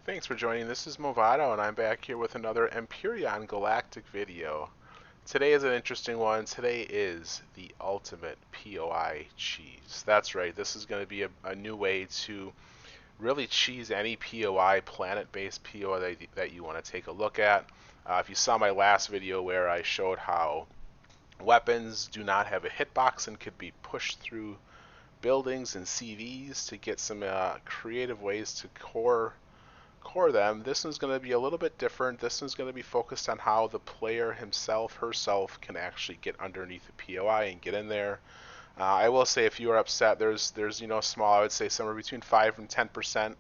Thanks for joining. This is Movado, and I'm back here with another Empyrion Galactic video. Today is an interesting one. Today is the ultimate POI cheese. That's right, this is going to be a new way to really cheese any POI, planet-based POI that you want to take a look at. If you saw my last video where I showed how weapons do not have a hitbox and could be pushed through buildings and CVs to get some creative ways to core them, this one's going to be a little bit different. This one's going to be focused on how the player himself, herself, can actually get underneath the POI and get in there. I will say, if you are upset, there's small. I would say somewhere between 5 and 10%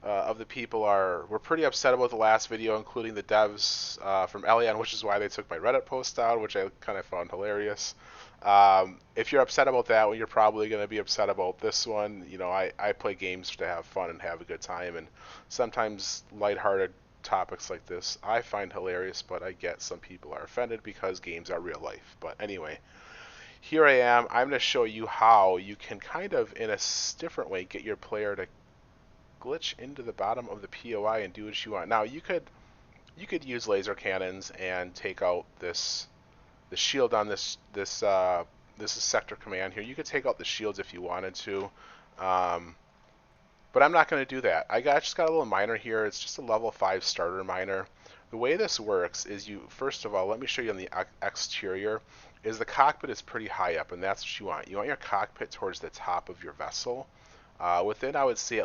of the people were pretty upset about the last video, including the devs from Elion, which is why they took my Reddit post down, which I kind of found hilarious. If you're upset about that one, you're probably going to be upset about this one. I play games to have fun and have a good time, and sometimes lighthearted topics like this I find hilarious, but I get some people are offended because games are real life. But anyway, here I am. I'm going to show you how you can kind of, in a different way, get your player to glitch into the bottom of the POI and do what you want. Now, you could use laser cannons and take out the shield on this is sector command here. You could take out the shields if you wanted to, but I'm not going to do that. Just got a little miner here. It's just a level 5 starter miner. The way this works is, first of all, let me show you on the exterior. The cockpit is pretty high up, and that's what you want. You want your cockpit towards the top of your vessel, I would say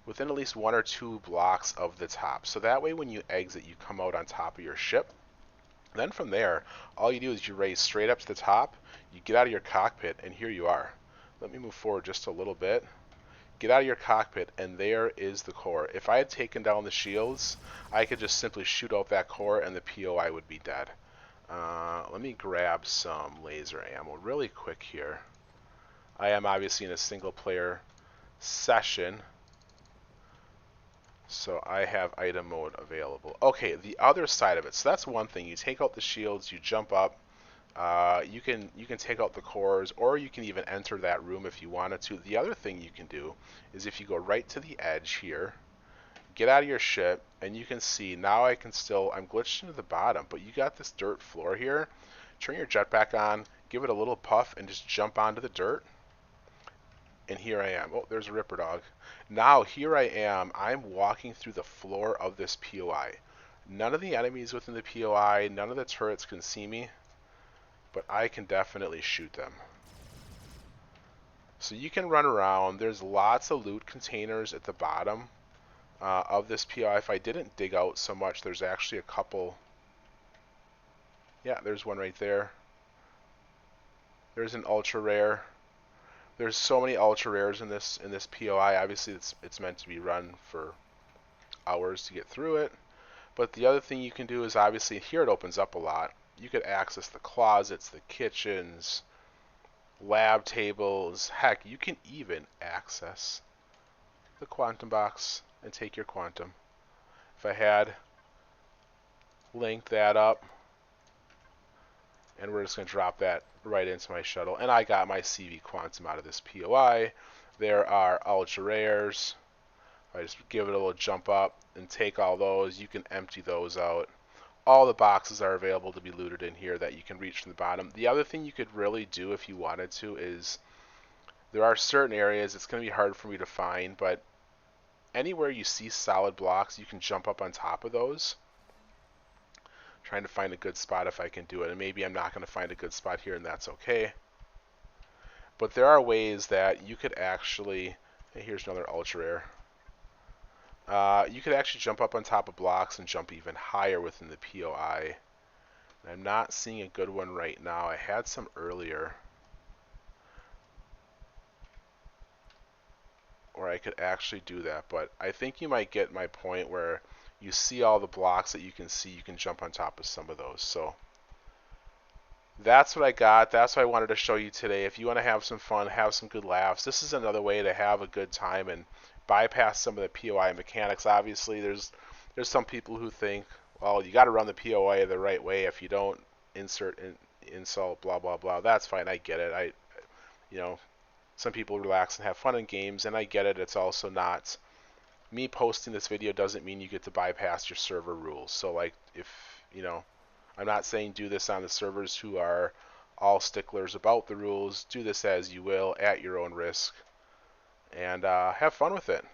within at least 1 or 2 blocks of the top. So that way, when you exit, you come out on top of your ship. Then from there, all you do is you raise straight up to the top, you get out of your cockpit, and here you are. Let me move forward just a little bit. Get out of your cockpit, and there is the core. If I had taken down the shields, I could just simply shoot out that core, and the POI would be dead. Let me grab some laser ammo really quick here. I am obviously in a single player session, so I have item mode available. Okay, the other side of it. So that's one thing. You take out the shields, you jump up. You can take out the cores, or you can even enter that room if you wanted to. The other thing you can do is, if you go right to the edge here, get out of your ship, and you can see now I'm glitched into the bottom, but you got this dirt floor here. Turn your jetpack on, give it a little puff, and just jump onto the dirt. And here I am. Oh, there's a Ripper Dog. Now here I am. I'm walking through the floor of this POI. None of the enemies within the POI, none of the turrets can see me, but I can definitely shoot them. So you can run around. There's lots of loot containers at the bottom of this POI. If I didn't dig out so much, there's actually a couple. Yeah, there's one right there. There's an ultra rare. There's so many ultra rares in this POI. Obviously, it's meant to be run for hours to get through it. But the other thing you can do is, obviously, here it opens up a lot. You could access the closets, the kitchens, lab tables. Heck, you can even access the quantum box and take your quantum. If I had linked that up, and we're just going to drop that right into my shuttle, and I got my CV quantum out of this POI. There are ultra rares. I just give it a little jump up and take all those. You can empty those out. All the boxes are available to be looted in here that you can reach from the bottom. The other thing you could really do if you wanted to is, there are certain areas it's going to be hard for me to find, but anywhere you see solid blocks, you can jump up on top of those. Trying to find a good spot if I can do it, and maybe I'm not going to find a good spot here, and that's okay. But there are ways that you could actually, hey, here's another ultra rare. You could actually jump up on top of blocks and jump even higher within the POI. And I'm not seeing a good one right now. I had some earlier where I could actually do that, but I think you might get my point where you see all the blocks that you can see, you can jump on top of some of those. So that's what I got. That's what I wanted to show you today. If you want to have some fun, have some good laughs, this is another way to have a good time and bypass some of the POI mechanics. Obviously, there's some people who think, well, you got to run the POI the right way. If you don't, insult, blah blah blah. That's fine. I get it. Some people relax and have fun in games, and I get it. It's also not me posting this video doesn't mean you get to bypass your server rules. So like if, I'm not saying do this on the servers who are all sticklers about the rules. Do this as you will at your own risk, and have fun with it.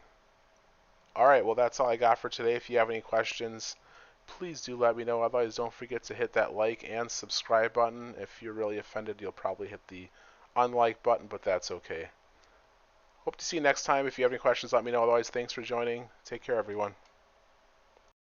Alright, well that's all I got for today. If you have any questions, please do let me know. Otherwise, don't forget to hit that like and subscribe button. If you're really offended, you'll probably hit the unlike button, but that's okay. Hope to see you next time. If you have any questions, let me know. Otherwise, thanks for joining. Take care, everyone.